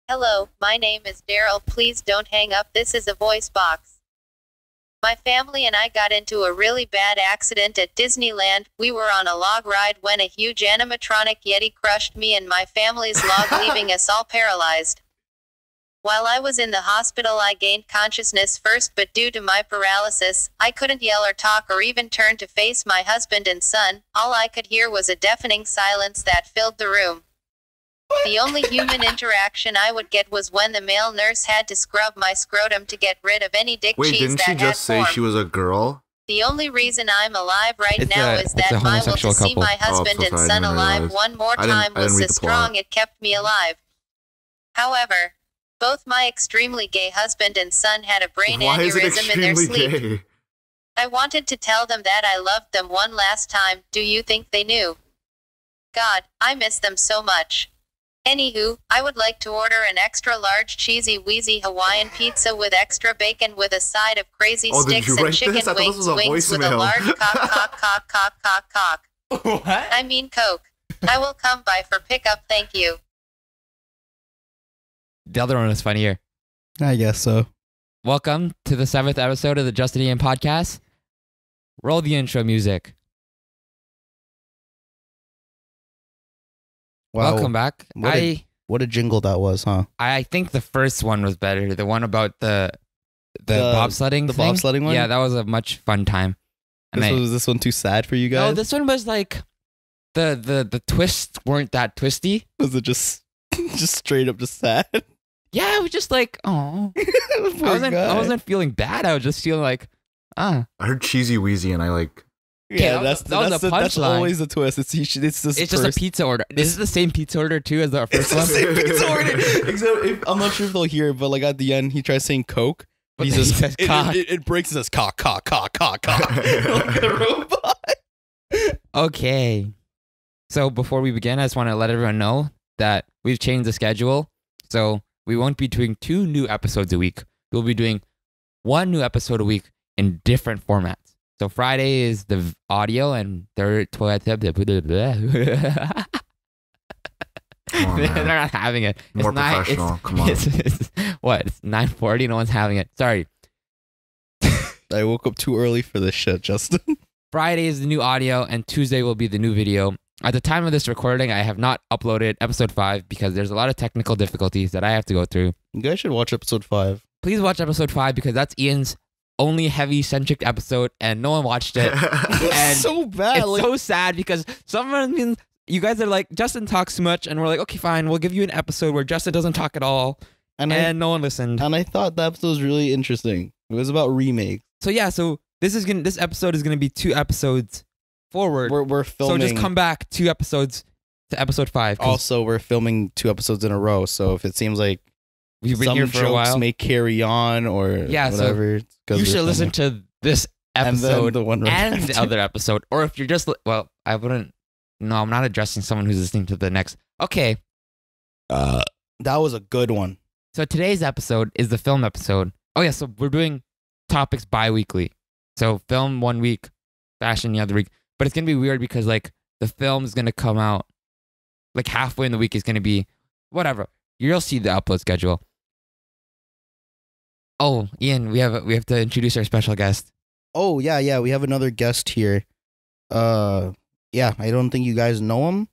Hello, my name is Daryl. Please don't hang up. This is a voice box. My family and I got into a really bad accident at Disneyland. We were on a log ride when a huge animatronic Yeti crushed me and my family's log, leaving us all paralyzed. While I was in the hospital, I gained consciousness first, but due to my paralysis, I couldn't yell or talk or even turn to face my husband and son. All I could hear was a deafening silence that filled the room. The only human interaction I would get was when the male nurse had to scrub my scrotum to get rid of any dick Wait, cheese didn't that she had just say formed. she was a girl? The only reason I'm alive right It's now a- is it's a that my will to homosexual see couple. my husband so and sorry, I son didn't alive realize. one more I didn't- time I was didn't so read the plot. strong it kept me alive. However, both my extremely gay husband and son had a brain Why is it aneurysm in their extremely sleep. gay? I wanted to tell them that I loved them one last time. Do you think they knew? God, I miss them so much. Anywho, I would like to order an extra large cheesy wheezy Hawaiian pizza with extra bacon with a side of crazy Oh, did sticks you and write chicken this? I thought this wings, was a wings with a voicemail. large cock. What? I mean Coke. I will come by for pickup, thank you. The other one was funnier. I guess so. Welcome to the 7th episode of the Justin Ian podcast. Roll the intro music. Wow. Welcome back. What a jingle that was, huh? I think the first one was better. The one about the bobsledding the thing. bobsledding one? Yeah, that was a much fun time. And Was this one too sad for you no, guys? this one was like the twists weren't that twisty. Was it just straight up just sad? Yeah, it was just like, oh, I wasn't feeling bad. I was just feeling like, I heard cheesy wheezy and I like. that Yeah, was that's a that's punchline. always the twist. It's it's just a pizza order. Is it the same pizza order too as our first It's the one? same pizza order. Except I'm not sure if they'll hear it, but like at the end he tries saying Coke, but he then says he says cock. it breaks and says cock. Like a robot. Okay. So before we begin, I just want to let everyone know that we've changed the schedule. So we won't be doing 2 new episodes a week. We'll be doing 1 new episode a week in different formats. So Friday is the audio and third They're Come on, man. not having it. More professional. Come on. It's 9:40. No one's having it. Sorry. I woke up too early for this shit, Justin. Friday is the new audio and Tuesday will be the new video. At the time of this recording, I have not uploaded episode 5 because there's a lot of technical difficulties that I have to go through. You guys should watch episode 5. Please watch episode 5 because that's Ian's only heavy-centric episode and no one watched it. And so bad. it's so sad because someone, you guys are like, Justin talks too much, and we're like, okay, fine, we'll give you an episode where Justin doesn't talk at all, and no one listened. And I thought the episode was really interesting. It was about remakes. So yeah, this episode is gonna be 2 episodes forward. We're filming. So just come back 2 episodes to episode 5. 'cause Also, we're filming 2 episodes in a row. So if it seems like we've been some here for a jokes while. may carry on or Yeah, so whatever, it's 'cause You we're should listen filming. to this And then episode the one right and the after. other episode, or if you're just well, I wouldn't. No, I'm not addressing someone who's listening to the next. Okay, That was a good one. so today's episode is the film episode. Oh yeah, so we're doing topics bi-weekly. So film 1 week, fashion the other week. But it's gonna be weird because like the film is gonna come out like halfway in the week is gonna be whatever. You'll see the upload schedule. Oh, Ian, we have to introduce our special guest. Oh yeah, we have another guest here. Yeah, I don't think you guys know him,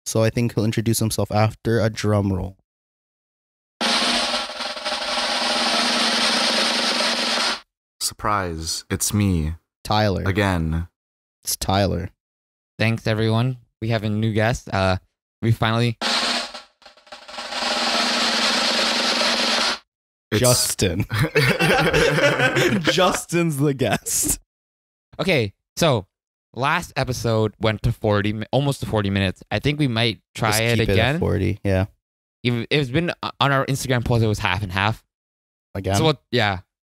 so I think he'll introduce himself after a drum roll. Surprise! It's me Tyler. again. It's Tyler. Thanks everyone. We have a new guest. We finally It's- Justin. Justin's the guest. Okay, so last episode went to 40, almost to 40 minutes. I think we might try Just it keep again. at 40. Yeah. It's been on our Instagram post. It was half and half. Again. So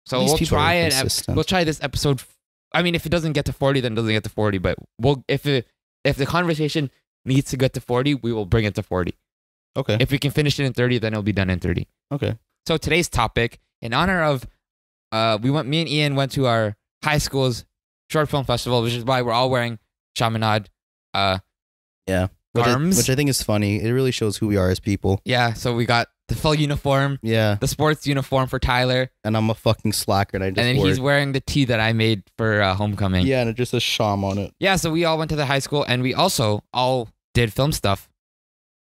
So These we'll people try are it. consistent. We'll try this episode. I mean, if it doesn't get to 40, then it doesn't get to 40. But if the conversation needs to get to 40, we will bring it to 40. Okay. If we can finish it in 30, then it'll be done in 30. Okay. So today's topic, in honor of, me and Ian went to our high school's short film festival, which is why we're all wearing Chaminade. Yeah. Arms. Which I think is funny. It really shows who we are as people. Yeah, so we got the full uniform, Yeah. the sports uniform for Tyler, And I'm a fucking slacker, and I just and then wore he's it. wearing the tee that I made for homecoming. Yeah, and it just says Sham on it. Yeah, so we all went to the high school, and we also all did film stuff.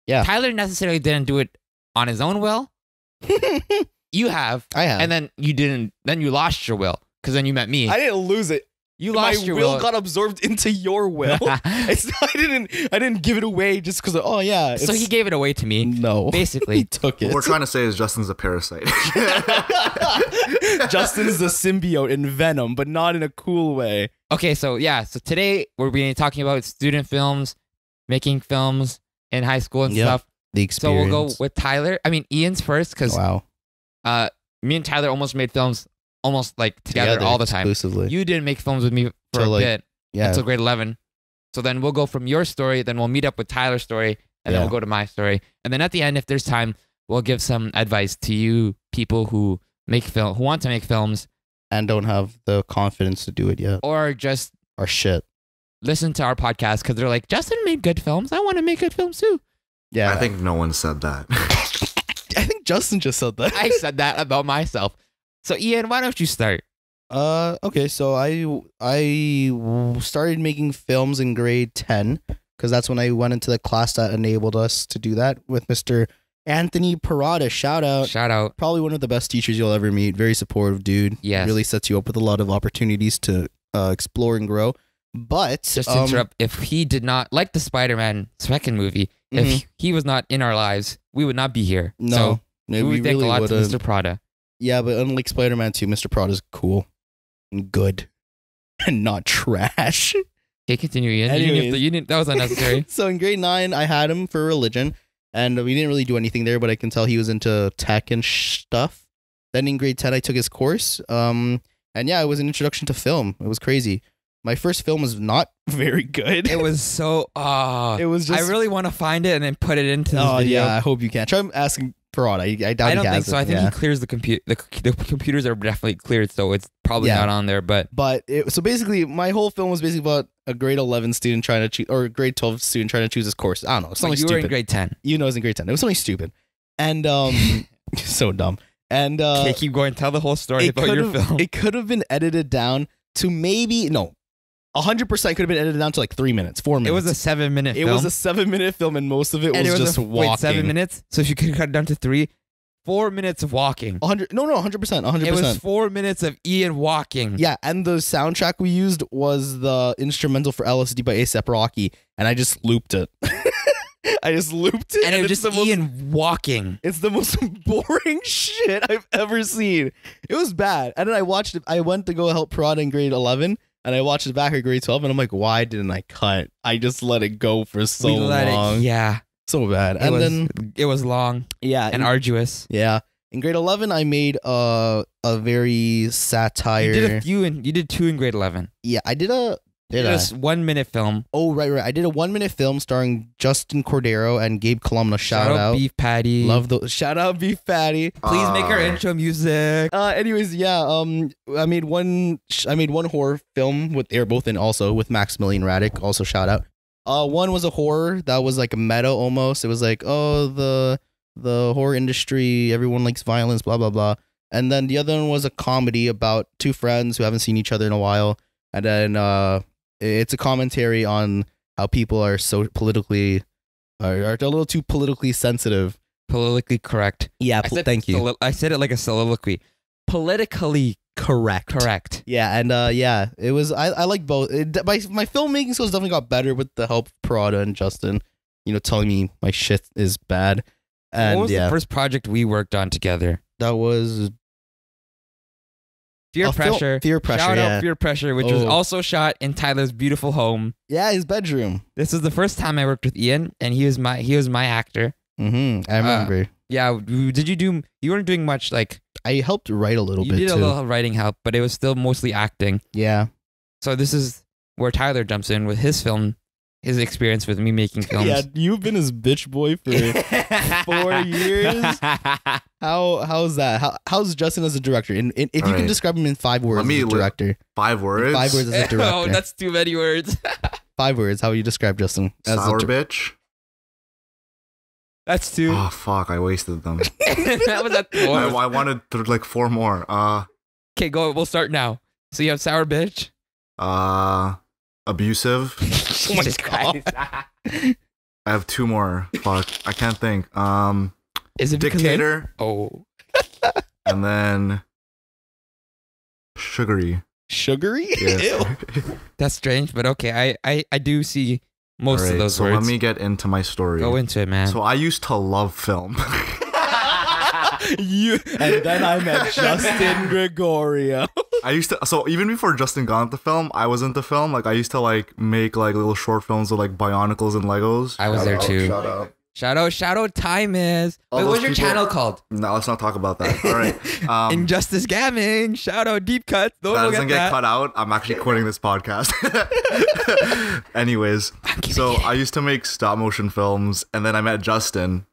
Yeah. Tyler necessarily didn't do it on his own will. You have. I have. And then you didn't. Then you lost your will because then you met me. I didn't lose it. You My lost your will got absorbed into your will. It's not, I didn't give it away just because. Oh yeah. So he gave it away to me. No. Basically. He took it. What we're trying to say is Justin's a parasite. Justin is a symbiote in Venom, but not in a cool way. Okay, so yeah, so today we're being talking about student films, making films in high school and Yep. stuff. The So experience. we'll go with Tyler. I mean Ian's first because Wow. me and Tyler almost made films almost like together all the time. Exclusively. You didn't make films with me for Till, a like, bit Yeah. until grade 11. So then we'll go from your story, then we'll meet up with Tyler's story, and then Yeah. we'll go to my story. And then at the end, if there's time, we'll give some advice to you people who who want to make films, And don't have the confidence to do it yet. or just Or shit. listen to our podcast because they're like, Justin made good films. I want to make good films too. Yeah. I think no one said that. I think Justin just said that. I said that about myself. So Ian, why don't you start? Okay, so I started making films in grade 10 because that's when I went into the class that enabled us to do that with Mr. Anthony Parada. Shout out. Shout out. Probably one of the best teachers you'll ever meet. Very supportive dude. Yes. Really sets you up with a lot of opportunities to explore and grow. But Just to interrupt, if he did not like the Spider-Man second movie, if he was not in our lives, we would not be here. Mm-hmm. No, So we we would thank really a lot to would've. Mr. Prada. Yeah, but unlike Spider-Man 2, Mr. Parada's cool and good and not trash. Okay, continue, Ian. Anyways. That was unnecessary. So in grade 9, I had him for religion, and we didn't really do anything there, but I can tell he was into tech and stuff. Then in grade 10, I took his course, and yeah, it was an introduction to film. It was crazy. My first film was not very good. It was so. It was just. I really want to find it and then put it into this Oh video. yeah, I hope you can. Try asking Parada. I doubt I don't he has think so. it. I think Yeah. he clears the compute. The computers are definitely cleared, so it's probably Yeah. not on there. But But so basically, my whole film was basically about a grade 11 student trying to choose, or a grade 12 student trying to choose his course. I don't know. It's so something you were in stupid. grade 10. You know, it was in grade 10. It was something stupid, and so dumb. And Okay, keep going. Tell the whole story about your film. It could have been edited down to maybe 100% could have been edited down to like 3 minutes, 4 minutes. It was a 7-minute It film. was a 7-minute film, and most of it and was it was just a, walking. Wait, 7 minutes? So if you could cut it down to 3, 4 minutes of walking. 100? No, 100%. 100%. It was 4 minutes of Ian walking. Yeah, and the soundtrack we used was the instrumental for LSD by A$AP Rocky, and I just looped it. I just looped it, And it was it's just the most- Ian walking. It's the most boring shit I've ever seen. It was bad. And then I watched it. I went to go help Prada in grade 11, and I watched it back at grade 12, and I'm like, why didn't I cut? I just let it go for so We let long. Yeah. So bad. And then, it was long yeah. and arduous. Yeah. In grade 11, I made a very satire. You did a few you did 2 in grade 11. Yeah, I did a. It was 1 minute film. Oh, right. I did a 1-minute film starring Justin Cordero and Gabe Columna. Shout out. Beef Patty. Love the shout out Beef Patty. Please make our intro music. Anyways, yeah. I made one horror film with they're both in also with Maximilian Radic. Also shout out. One was a horror that was like a meta almost. It was like, oh, the horror industry, everyone likes violence, blah blah blah. And then the other one was a comedy about two friends who haven't seen each other in a while. And then it's a commentary on how people are so politically are a little too politically sensitive. Politically correct. Yeah, thank you. I said it like a soliloquy. Politically correct. Yeah, and yeah, it was. I like both. My filmmaking skills definitely got better with the help of Parada and Justin. Telling me my shit is bad. And What was yeah, the first project we worked on together? that was Fear Pressure. Fear Pressure. Shout Yeah, out Fear Pressure, which was Oh. also shot in Tyler's beautiful home. yeah, his bedroom. This was the first time I worked with Ian, and he was my actor. I remember. Yeah, you weren't doing much, like, I helped write a little you bit did a too. little writing help, but it was still mostly acting. Yeah, So this is where Tyler jumps in with his his experience with me making films. yeah. You've been his bitch boy for 4 years. How's that? How's Justin as a director? And if you can Alright. describe him in 5 words as a director. 5 words. 5 words as a director. Oh, that's too many words. 5 words. How would you describe Justin as Sour a bitch. That's 2. Oh fuck! I wasted them. That was at 4. I wanted like 4 more. Okay, go. We'll start now. So you have sour bitch. Abusive. Oh my God. I have 2 more. Fuck, I can't think. Is it because Dictator, Oh, and then sugary. Sugary? Yeah. Ew. that's strange, but okay. I do see most of Alright, those so words. let me get into my story. Go into it, man. So I used to love film. And then I met Justin Gregorio. I used to, so even before Justin got into film, I was into film. Like I used to like make like little short films with like Bionicles and Legos. I was there too. Shout out. Shout out time is. All Wait, those what's your people- channel called? No, let's not talk about that. All right. Injustice Gaming. Shout out Deep Cuts. Don't That forget doesn't get that. cut out. I'm actually quitting this podcast. Anyways, so I used to make stop motion films, and then I met Justin.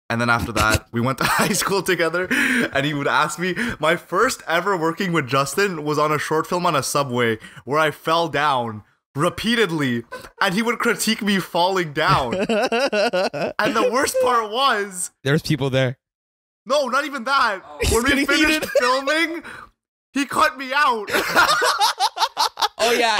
And then after that, we went to high school together, and he would ask me. My first ever working with Justin was on a short film on a subway where I fell down repeatedly, and he would critique me falling down. And the worst part was, There's people there. no, not even that. When we getting finished heated. filming, he cut me out. Oh yeah,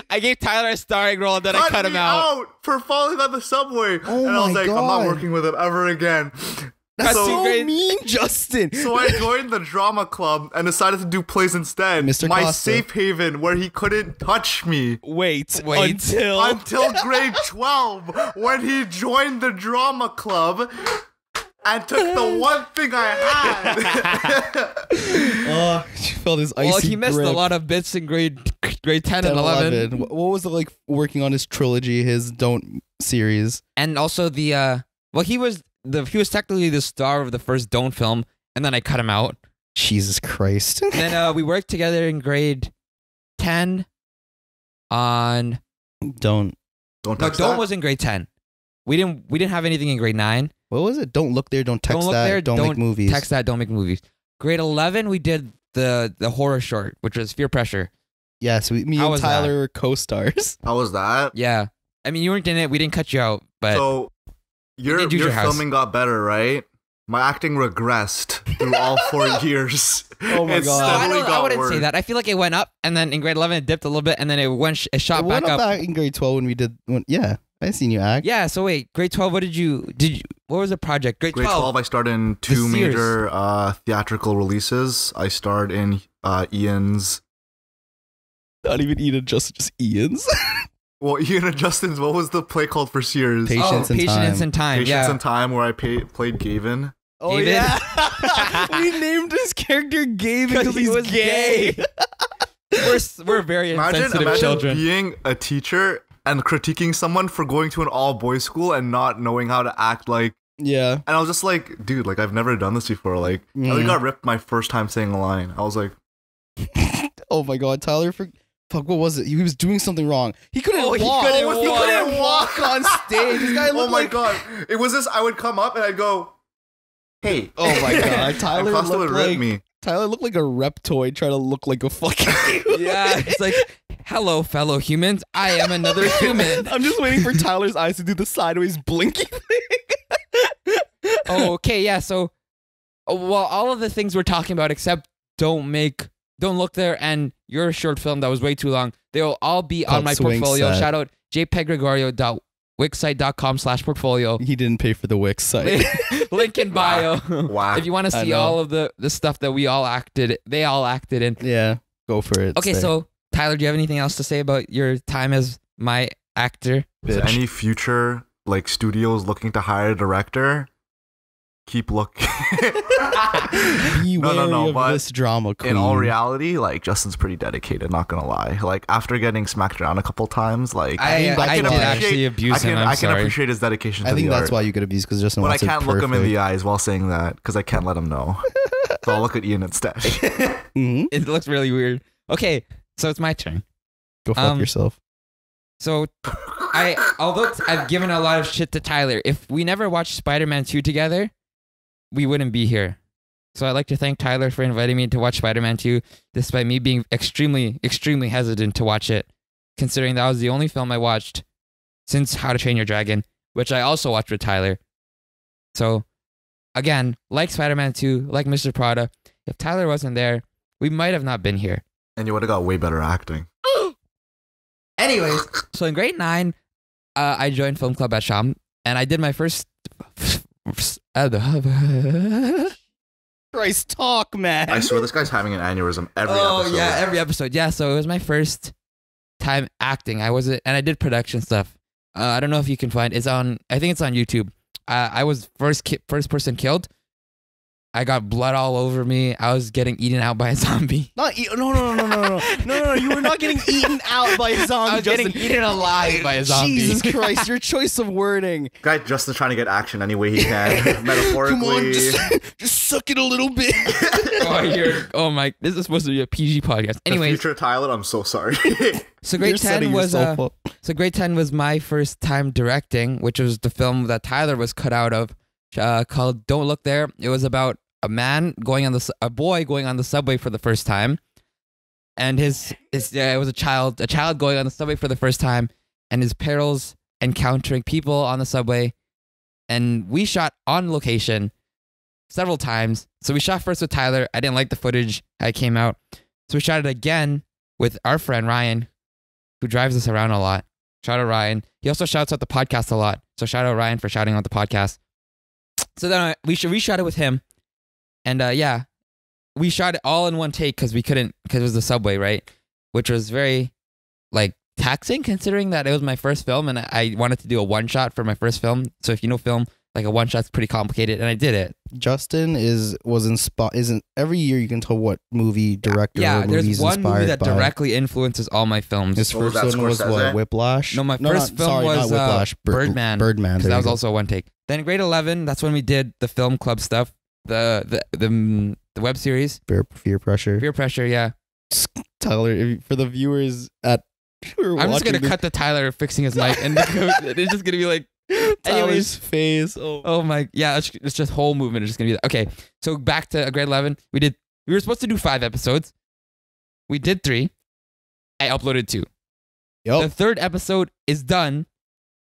I gave Tyler a starring role, and then I cut him me out. for falling on the subway. Oh and I was my like, I'm not God. working with him ever again. That's So so great. mean, Justin. So I joined the drama club and decided to do plays instead. Mr. My Costa. safe haven where he couldn't touch me. Wait Until Until grade 12 when he joined the drama club and took the one thing I had. She felt his icy well, he missed grip. a lot of bits in grade 10 10, and 11. What was it like working on his trilogy, his Don't series? And also the well, he was technically the star of the first Don't film, and then I cut him out. Jesus Christ. Then we worked together in grade 10 on Don't. Don't no, text Don't that. was in grade 10. We didn't have anything in grade 9. What was it? Don't look there. Don't text Don't look that. there, Don't make movies. Text that, don't make movies. Grade 11 we did the horror short, which was Fear Pressure. Yes, me How and was Tyler were co-stars. How was that? Yeah. I mean, you weren't in it. We didn't cut you out, but So your did use your house. filming got better, right? My acting regressed through all 4 years. Oh my It God. no, I, steadily don't, I got wouldn't say worse. that. I feel like it went up, and then in grade 11 it dipped a little bit, and then it shot It went back up up. back in grade 12 when we did. Yeah, I seen you act. Yeah. So wait, grade 12. What did you? What was the project? Grade Grade 12, I starred in 2 Sears. major theatrical releases. I starred in Ian's. Not even Ian, just Ian's. Well, Ian and Justin's, what was the play called for Sears? Patience and Time. Patience and Time. Patience Yeah. and Time, where I played Gavin. Oh David? yeah, we named his character Gavin because he he's was gay. we're very insensitive Imagine children. being a teacher and critiquing someone for going to an all-boys school and not knowing how to act like. Yeah. And I was just like, dude, like I've never done this before. Like, I Mm. got ripped my first time saying a line. I was like, Oh my God, Tyler. Fuck, what was it? He was doing something wrong. He couldn't Oh, he walk. couldn't He walk. couldn't walk on stage. This guy oh looked my like. god, it was this. I would come up and I'd go, hey. Oh my God, Tyler And Costa would looked rip like me. Tyler looked like a reptoid trying to look like a fucking. Yeah. It's like, hello, fellow humans. I am another human. I'm just waiting for Tyler's eyes to do the sideways blinky thing. Oh, okay. Yeah. So, well, all of the things we're talking about, except don't look there, and your short film that was way too long, they'll all be on Called my Swing portfolio. Set. Shout out jpeggregorio.wixsite.com/portfolio. He didn't pay for the Wix site. Link in bio. Wow. If you want to I see know. all of the stuff that they all acted in. Yeah, go for it. Okay, Say. so Tyler, do you have anything else to say about your time as my actor? Is Bitch. any future like studios looking to hire a director? Keep looking. Be wary no, of but this drama queen. In all reality, like Justin's pretty dedicated. Not gonna lie. Like after getting smacked around a couple times, like I that's did why- actually abuse him. I'm I can sorry. appreciate his dedication. I to think the that's art. why you get abused because Justin But I wants it can't look him in the perfect. eyes while saying that because I can't let him know. So I'll look at Ian instead. Mhm. It looks really weird. Okay, so it's my turn. Go fuck yourself. So although I've given a lot of shit to Tyler, if we never watched Spider-Man 2 together, we wouldn't be here. So I'd like to thank Tyler for inviting me to watch Spider-Man 2, despite me being extremely, extremely hesitant to watch it, considering that was the only film I watched since How to Train Your Dragon. which I also watched with Tyler. So, again, like Spider-Man 2, like Mr. Prada, if Tyler wasn't there, we might have not been here. And you would have got way better acting. Anyways, so in grade 9, I joined film club at Sham, and I did my first. Christ, talk, man. I swear this guy's having an aneurysm every episode. Oh yeah, every episode. Yeah, so it was my first time acting. I wasn't, and I did production stuff. I don't know if you can find. It's on. I think it's on YouTube. I was first person killed. I got blood all over me. I was getting eaten out by a zombie. No. You were not getting eaten out by a zombie. I was getting eaten alive by a zombie. Jesus Christ, your choice of wording. Guy Justin's trying to get action any way he can, metaphorically. Come on, just suck it a little bit. Oh my! This is supposed to be a PG podcast. Anyways, future Tyler, I'm so sorry. So grade 10 was grade 10 was my first time directing, which was the film that Tyler was cut out of, called "Don't Look There." It was about a boy going on the subway for the first time, and it was a child going on the subway for the first time, and his perils encountering people on the subway, and we shot on location several times. So we shot first with Tyler. I didn't like the footage that came out, so we shot it again with our friend Ryan, who drives us around a lot. Shout out Ryan. He also shouts out the podcast a lot. So shout out Ryan for shouting out the podcast. So then we reshot it with him. And we shot it all in one take because it was the subway, right? Which was very taxing considering that it was my first film and I wanted to do a one shot for my first film. So if you know film, like a one shot's pretty complicated, and I did it. Justin isn't every year you can tell what movie director or movie there's one movie that directly influences all my films. His first one was what, Whiplash? No, my first film was not Whiplash, Birdman. Birdman. That was also a one take. Then in grade 11, that's when we did the film club stuff, the web series. Fear Pressure. Fear Pressure, yeah. Tyler, for the viewers at I'm just gonna cut the Tyler fixing his mic, and it's just gonna be like. Tyler's face. Oh my, yeah, it's just whole movement is just gonna be that. Okay, so back to grade 11. We were supposed to do 5 episodes. We did 3. I uploaded 2. Yep. The 3rd episode is done.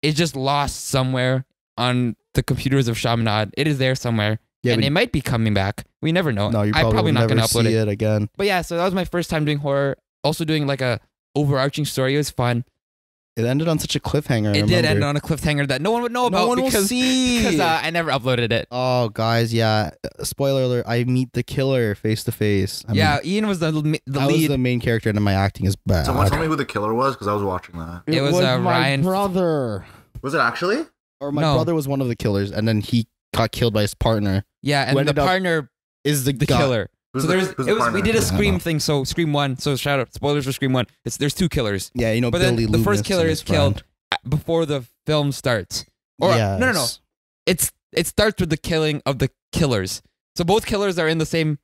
It's just lost somewhere on the computers of Chaminade. It is there somewhere. Yeah, and it might be coming back. We never know. No, you're probably not gonna upload it again. But yeah, so that was my first time doing horror. Also doing like a overarching story. It was fun. It ended on such a cliffhanger. It did end on a cliffhanger that no one would know about. No one will see because I never uploaded it. Oh, guys, yeah. Spoiler alert: I meet the killer face to face. Ian was the lead. I was the main character, and my acting is bad. Someone tell me who the killer was, because I was watching that. It was my Ryan. Brother. Was it actually? Or my brother was one of the killers, and then he got killed by his partner. Yeah, and the partner is the killer. Who's So we did a Scream thing. So Scream 1. So shout out spoilers for Scream 1. There's 2 killers. Yeah, you know, but Billy then the first Loomis killer and is his friend. killed before the film starts. Or no. It starts with the killing of the killers. So both killers are in the same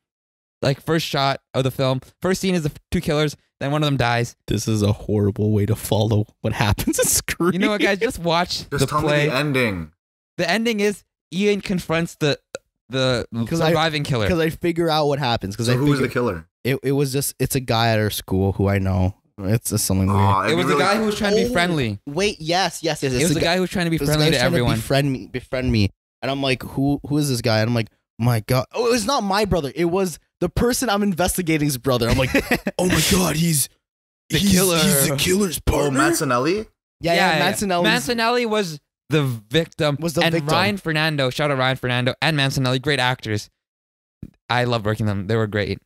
first shot of the film. First scene is the 2 killers, then one of them dies. This is a horrible way to follow what happens in Scream. You know what, guys? Just watch the play. Me the ending. The ending is Ian confronts the surviving killer. Because I figure out what happens. So who was the killer? It's a guy at our school who I know. It's just something weird. It was the guy who was trying to be friendly. Wait, yes. It was the guy who was trying to be friendly to everyone. Befriend me. And I'm like, who is this guy? And I'm like, my God. Oh, it's not my brother. It was the person I'm investigating's brother. I'm like, oh my God, he's the killer. He's the killer's partner. Oh, Mancinelli? Yeah. Mancinelli was the victim. Ryan Fernando, shout out Ryan Fernando and Mancinelli, great actors. I love working with them. They were great.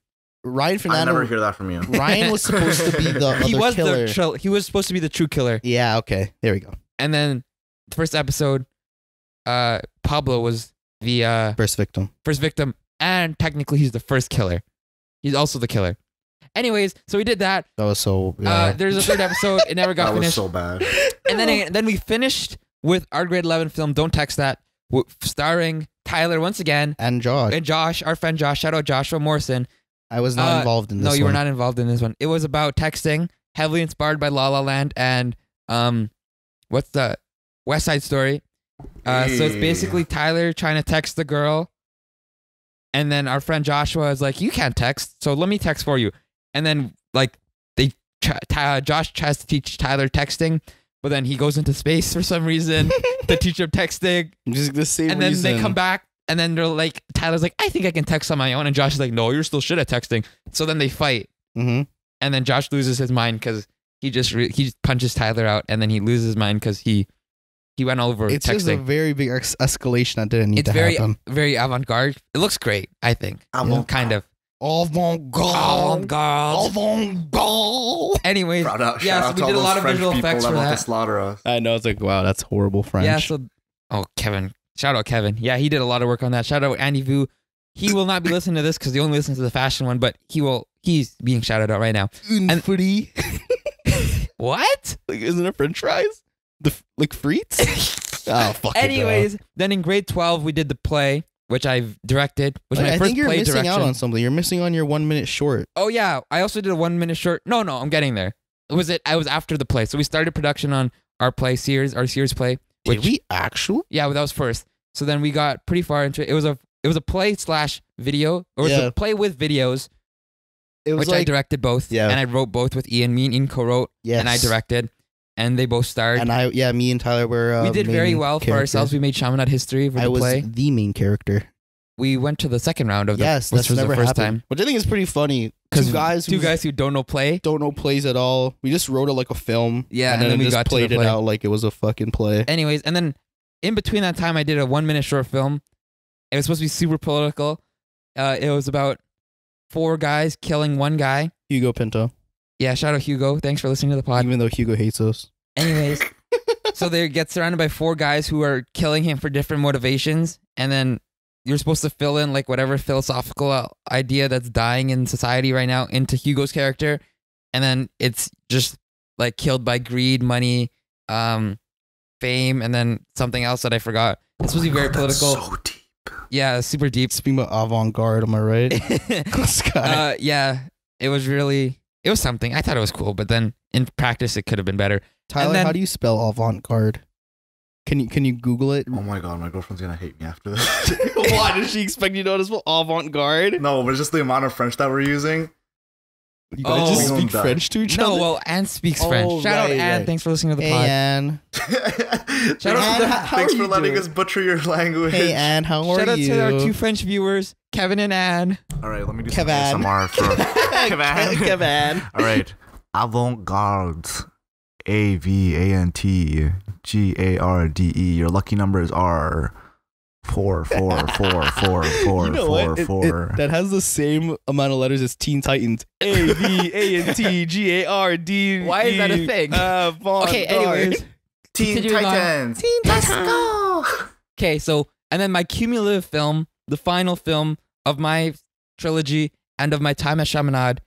Ryan Fernando. I never hear that from you. Ryan was supposed to be the other killer. He was supposed to be the true killer. Yeah, okay. There we go. And then the first episode, Pablo was the first victim. And technically he's the first killer. He's also the killer. Anyways, so we did that. That was so there's a 3rd episode. It never got finished. That was so bad. And then we finished with our grade 11 film, Don't Text That, starring Tyler once again. And Josh. Our friend Josh. Shout out Joshua Morrison. I was not involved in this one. No, you were not involved in this one. It was about texting, heavily inspired by La La Land and what's the West Side Story. So it's basically Tyler trying to text the girl, and then our friend Joshua is like, "You can't text, so let me text for you." And then Josh tries to teach Tyler texting, but then he goes into space for some reason. The teacher texting, Just the same and then reason. they come back, and then they're like, Tyler's like, I think I can text on my own, and Josh is like, no, you're still shit at texting. So then they fight, Mm-hmm. and then Josh loses his mind because he just punches Tyler out, and then he loses his mind because he went over It's just a texting. very big escalation that didn't need It's to very happen. very avant-garde. It looks great, I think. Kind of. Avant-garde. Avant-garde. Avant-garde. Anyways, Shout out, yeah, shout so out we to did a all lot those of French visual people effects that for want to that. slaughter us. I know, it's like, wow, that's horrible French. Yeah, so Kevin. Shout out Kevin. Yeah, he did a lot of work on that. Shout out Andy Vu. He will not be listening to this because he only listens to the fashion one, but he's being shouted out right now. And free. What? Like, isn't it French fries? Like frites? Oh, fuck. Anyways, then in grade 12 we did the play, which I've directed. Was my I first think you're play missing direction. out on something. You're missing on your 1 minute short. Oh yeah, I also did a 1 minute short. No, I'm getting there. I was after the play. So we started production on our Sears play. Did we actually? Yeah, that was first. So then we got pretty far into it. It was a play / video, or it was Yeah. a play with videos, It was which I like, directed both. Yeah. And I wrote both with Ian. Me and Ian co-wrote, yes. and I directed, and they both starred. And me and Tyler were. We did very main well for characters. ourselves. We made Chaminade history for I the was play. the main character. We went to the second round of the Yes, which that's was never the first happened. time. Which I think is pretty funny. Because Two guys who don't know play. don't know plays at all. We just wrote it like a film. Yeah, and and then we just got to the played it play. out like it was a fucking play. Anyways, and then in between that time, I did a 1 minute short film. It was supposed to be super political. It was about 4 guys killing 1 guy. Hugo Pinto. Yeah, shout out Hugo. Thanks for listening to the pod. Even though Hugo hates us. Anyways, so they get surrounded by 4 guys who are killing him for different motivations, and then you're supposed to fill in like whatever philosophical idea that's dying in society right now into Hugo's character, and then it's just like killed by greed, money, fame, and then something else that I forgot. It's supposed to be very political. That's so deep. Yeah, super deep. Speaking about avant-garde, am I right? This guy. Yeah, it was something. I thought it was cool, but then in practice it could have been better. Tyler, then- how do you spell avant-garde? Can you Google it? Oh my god, my girlfriend's gonna hate me after this. Why does she expect you to know how to spell avant-garde? No, but it's just the amount of French that we're using. You guys just Oh. speak French to each No, other? well, Anne speaks Oh, French. Shout out right, Anne. right. Thanks for listening to the Hey, pod. Anne. Shout out to the- how Thanks are for you letting doing? us butcher your language. Hey, Anne, how are Shout out you? to our 2 French viewers, Kevin and Anne. All right, let me do Kevin. some ASMR for Kevin. Kevin. All right, avant-garde, AVANTGARDE. Your lucky numbers are 4, 4, 4, 4, 4, You know 4, what? 4. That has the same amount of letters as Teen Titans. AVANTGARD. Why is that a thing? Okay, anyways. Teen Continuing on. Titans. Let's go. Okay, so, and then my cumulative film, the final film of my trilogy and of my time at Chaminade,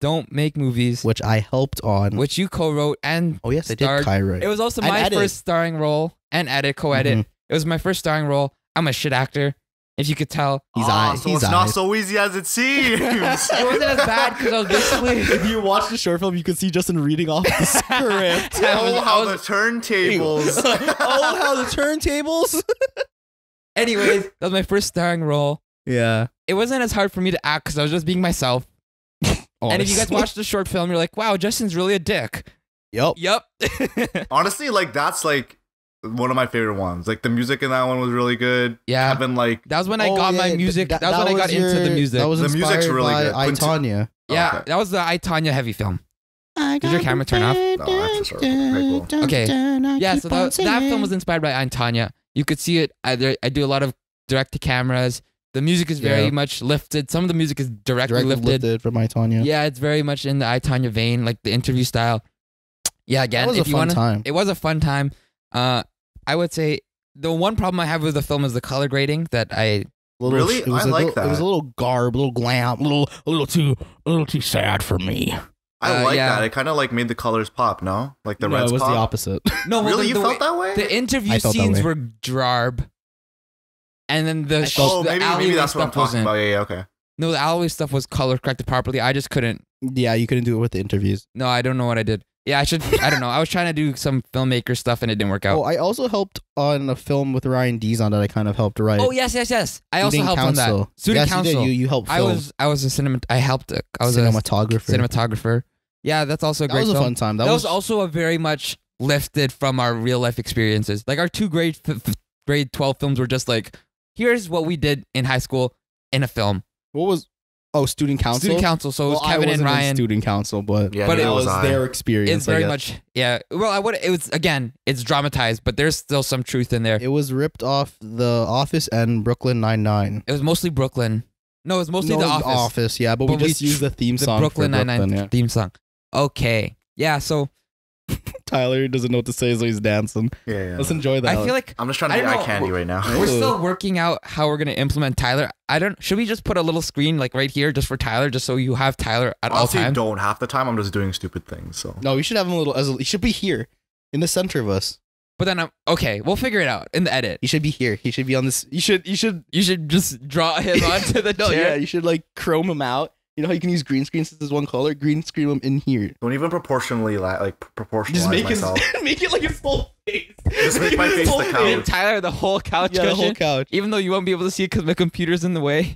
Don't Make Movies, Which I helped on. which you co-wrote and Oh, yes, I starred. did Kyra. It was also And my edit. first starring role and co-edit. Mhm. It was my first starring role. I'm a shit actor, if you could tell. He's So he's it's not so easy as it seems. It wasn't as bad because I was basically... If you watch the short film, you can see Justin reading off the script. Oh, how the turntables. Oh, how the turntables. Anyways, that was my first starring role. Yeah. It wasn't as hard for me to act because I was just being myself. And if you guys watch the short film, you're like, wow, Justin's really a dick. Yep. Yep. Honestly, like that's like one of my favorite ones. Like the music in that one was really good. Yeah. I've been like, That was when I got my music. That was when I got into the music. That was The inspired music's really by good. I, Tanya. Yeah, Okay. that was the I, Tanya heavy film. Did your camera turn off? No, that's a short film. Very cool. Okay. Yeah, so that film was inspired by I, Tanya. You could see it. I do a lot of direct to cameras. The music is very Yeah. much lifted. Some of the music is directly lifted. from I, Tanya. Yeah, it's very much in the I, Tanya vein, like the interview style. Yeah, again, That was if a you fun wanna, time. It was a fun time. I would say the one problem I have with the film is the color grading that I Really? It was I like It was that. a little garb, a little glam, a little too sad for me. I like yeah. that. It kind of like made the colors pop. No, like the No, reds it was pop. the opposite. no well, Really, the you way- felt that way? The interview I felt that scenes way. were jarb, and then the Oh, the maybe alleyway that's what I'm stuff talking wasn't. about. Yeah, okay. No, the alleyway stuff was color corrected properly. I just couldn't. Yeah, you couldn't do it with the interviews. No, I don't know what I did. Yeah, I should. I don't know. I was trying to do some filmmaker stuff and it didn't work out. Oh, I also helped on a film with Ryan Dees on that I kind of helped write. Oh yes. I also Student helped on council. that. Student Yes, you council. did. You helped I film. was a I helped. I was cinematographer. a cinematographer. Yeah, that's also a That great was a film. fun time. That was also a very much lifted from our real life experiences. Like our two grade 12 films were just like, here's what we did in high school in a film. What was? Oh, student council. Student council. So it was Well, Kevin I and wasn't in Ryan. student council, but Yeah, But neither it was I. their experience. It's I very guess. much, yeah. Well, I would. It was again. It's dramatized, but there's still some truth in there. It was ripped off The Office and Brooklyn Nine-Nine. It was mostly Brooklyn. No, it was mostly The Office. Yeah, but we But we just used the theme The song Brooklyn for Nine-Nine Brooklyn, yeah. theme song. Okay. Yeah. So Tyler doesn't know what to say, so he's dancing. Yeah. Let's enjoy that. I feel like I'm just trying I to be don't eye know. candy right now. we're Ooh. still working out how we're gonna implement Tyler. Should we just put a little screen like right here just for Tyler, just so you have Tyler at all Honestly, times? don't half the time. I'm just doing stupid things. So No, we should have him a little. He should be here, in the center of us. But then okay, we'll figure it out in the edit. He should be here. He should be on this. You should. You should just draw him onto the No, chair. yeah, you should like chrome him out. You know how you can use green screen since there's one color. Green screen him in here. don't even proportionalize Just make myself. make it like his full face. Just make my face the couch. Give Tyler the whole couch Yeah, the cushion, whole couch. even though you won't be able to see it because my computer's in the way.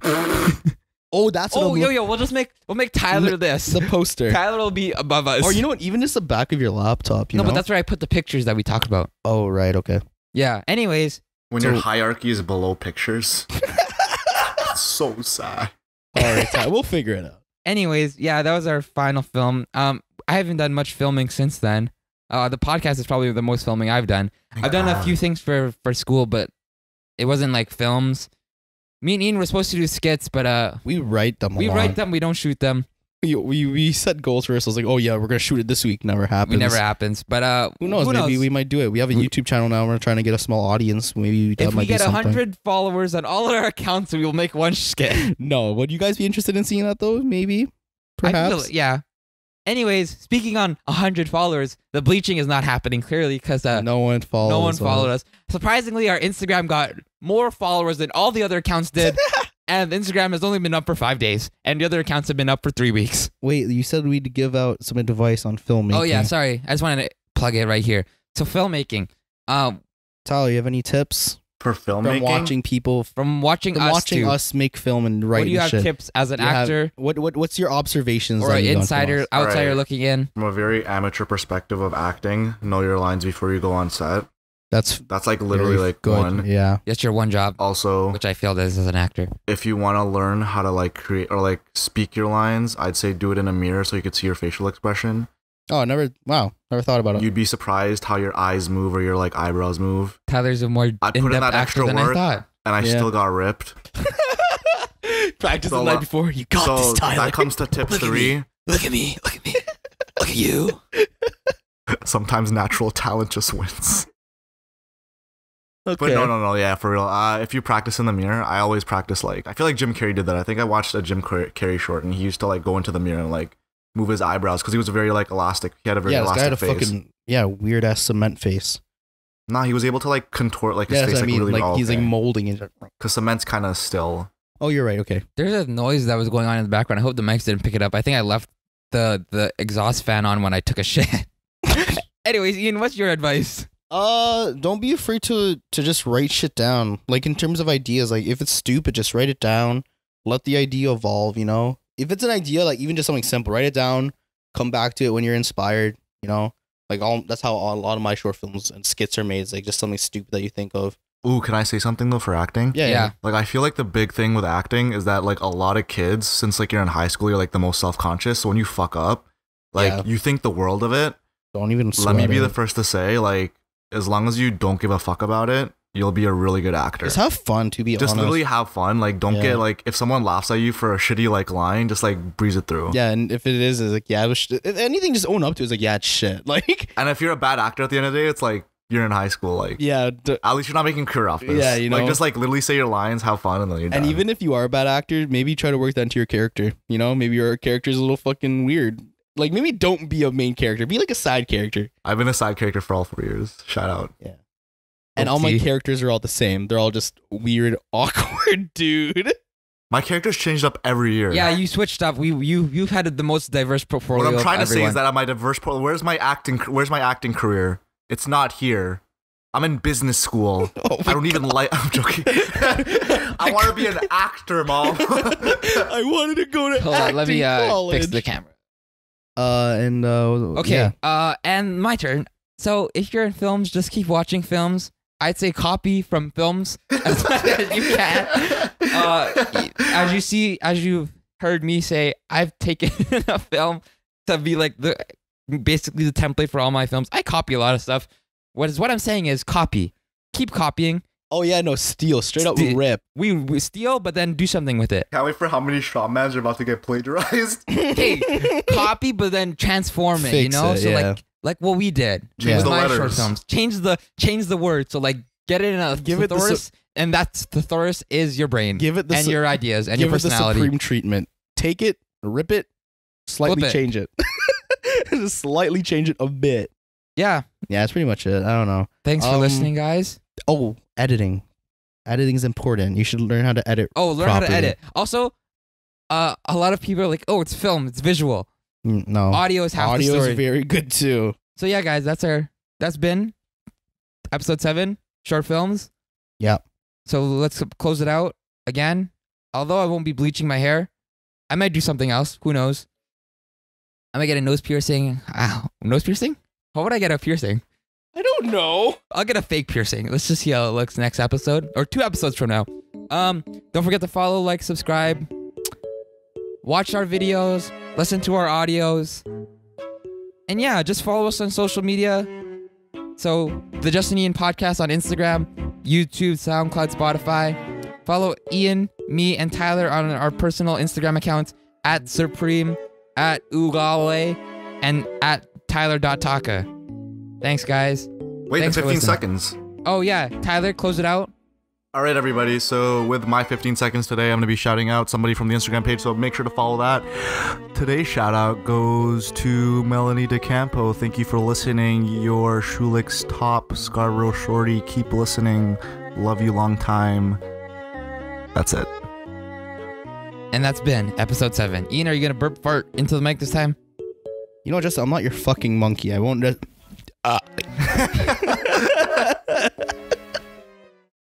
Oh, that's what Oh, I'm yo, we'll make Tyler this. the poster. Tyler will be above us. Or you know what? Even just the back of your laptop. You no, know. but that's where I put the pictures that we talked about. Oh, right. Okay. Yeah. Anyways, When So- your hierarchy is below pictures. It's so sad. All right. Ty, we'll figure it out. yeah, that was our final film. I haven't done much filming since then. The podcast is probably the most filming I've done. I've done a few things for school, but it wasn't like films. Me and Ian were supposed to do skits, but We write them. we along. write them, we don't shoot them. We set goals for ourselves. Like, oh yeah, we're gonna shoot it this week. Never happens. It never happens. But Who knows? Maybe we might do it. We have a YouTube channel now. We're trying to get a small audience. Maybe that if might we get be something. 100 followers on all our accounts, we will make one skit. No, would you guys be interested in seeing that though? Maybe, I perhaps. feel, yeah. Anyways, speaking on 100 followers, the bleaching is not happening clearly because no one followed. no one followed us. Surprisingly, our Instagram got more followers than all the other accounts did. And Instagram has only been up for 5 days, and the other accounts have been up for 3 weeks. Wait, you said we'd give out some advice on filmmaking. Oh yeah, sorry. I just wanted to plug it right here. So filmmaking, Tyler, you have any tips For from filmmaking, watching people, from watching from us watching to, us make film and what write do you and have shit? tips as an You have- actor What's your observations or that an you've done from insider, us? outsider Alright. looking in? from a very amateur perspective of acting, know your lines before you go on set. That's That's like literally very like good. one. Yeah. That's your one job, Also, which I failed as an actor. if you want to learn how to like create or like speak your lines, I'd say do it in a mirror so you could see your facial expression. Oh, never thought about it. You'd be surprised how your eyes move or your like eyebrows move. Tyler's a more I'd put in in-depth that actor extra than I work. thought. And I Yeah. still got ripped. Practice So, the night before. You got so this, Tyler. that comes to tip Look at 3. Look at me. Look at me. Look at you. Sometimes natural talent just wins. Okay. But no, yeah, for real. If you practice in the mirror, I always practice like I feel like Jim Carrey did that. I think I watched a Jim Carrey short, and he used to like go into the mirror and like move his eyebrows because he was very like elastic. He had a very Yeah, this guy had a elastic face. fucking weird ass cement face. Nah, he was able to like contort like his Yeah, face that's what I like mean. really Like he's like okay. molding it. Because cement's kind of still. Oh, you're right. Okay. There's a noise that was going on in the background. I hope the mics didn't pick it up. I think I left the exhaust fan on when I took a shit. Anyways, Ian, what's your advice? Don't be afraid to just write shit down. Like in terms of ideas, like if it's stupid, just write it down. Let the idea evolve, you know? If it's an idea, like even just something simple, write it down, come back to it when you're inspired, you know? Like that's how a lot of my short films and skits are made. It's like just something stupid that you think of. Ooh, can I say something though for acting? Yeah. Like I feel like the big thing with acting is that like a lot of kids, since like you're in high school, you're like the most self-conscious. So when you fuck up, like Yeah. you think the world of it. Don't even Let me sweat be it. the first to say, like, as long as you don't give a fuck about it, you'll be a really good actor. Just have fun, to be Just honest. literally have fun. Like, don't Yeah. get like if someone laughs at you for a shitty like line, just like breeze it through. Yeah, and if it is, it's like, yeah, it was if anything, just own up to it. It's like, yeah, it's shit. Like, And if you're a bad actor at the end of the day, it's like you're in high school. Like, yeah. at least you're not making career off this. Yeah, you know. Like, just like literally say your lines, have fun, and then you're And done. even if you are a bad actor, maybe try to work that into your character. You know, maybe your character's a little fucking weird. Like, maybe don't be a main character. Be like a side character. I've been a side character for all 4 years. Shout out. And all my Oopsie. characters are all the same. They're all just weird, awkward dude. My character's changed up every year. Yeah, you switched up. You've had the most diverse portfolio. What I'm trying to of say everyone. is that I'm my diverse. Where's my acting career? It's not here. I'm in business school. Oh I don't even like. I'm joking. I want to be an actor, mom. I wanted to go to Hold on, let me acting college. fix the camera. Okay. Okay, and my turn. So if you're in films, just keep watching films. I'd say copy from films as much as you can. As you've heard me say, I've taken a film to be like basically the template for all my films. I copy a lot of stuff. What I'm saying is copy. Keep copying. Oh yeah, no, steal. Straight up rip. We steal, but then do something with it. Can't wait for how many shot mans are about to get plagiarized. Hey, copy, but then transform it. Fix it, So yeah. like what we did. Change with the my letters. short films. Change the word. So like get it in a Give it the thesaurus, and that's thesaurus is your brain. Give it the and your ideas and give your it the personality. supreme treatment. Take it, rip it, slightly Flip it. change it. Just slightly change it a bit. Yeah. Yeah, that's pretty much it. I don't know. Thanks for listening, guys. Oh, editing. Editing is important. You should learn how to edit. Oh, learn how to properly. edit. Also, a lot of people are like, "Oh, it's film, it's visual. No. Audio is half the Audio story." is very good too. So yeah, guys, that's been episode 7, short films. Yeah. So let's close it out again. Although I won't be bleaching my hair, I might do something else. Who knows? I might get a nose piercing. Nose piercing? How would I get a piercing? I don't know. I'll get a fake piercing. Let's just see how it looks next episode or 2 episodes from now. Don't forget to follow, like, subscribe, watch our videos, listen to our audios, and yeah, just follow us on social media. So the Justin Ian podcast on Instagram, YouTube, SoundCloud, Spotify. Follow Ian, me, and Tyler on our personal Instagram accounts at Supreme, at Ugale, and at Tyler.taka. Thanks, guys. Wait, Thanks the for 15 listening. seconds. Oh, yeah. Tyler, close it out. All right, everybody. So with my 15 seconds today, I'm going to be shouting out somebody from the Instagram page, so make sure to follow that. Today's shout out goes to Melanie DeCampo. Thank you for listening. Your Schulich's top Scarborough Shorty. Keep listening. Love you long time. That's it. And that's been episode 7. Ian, are you going to burp fart into the mic this time? You know, Justin, I'm not your fucking monkey. I won't.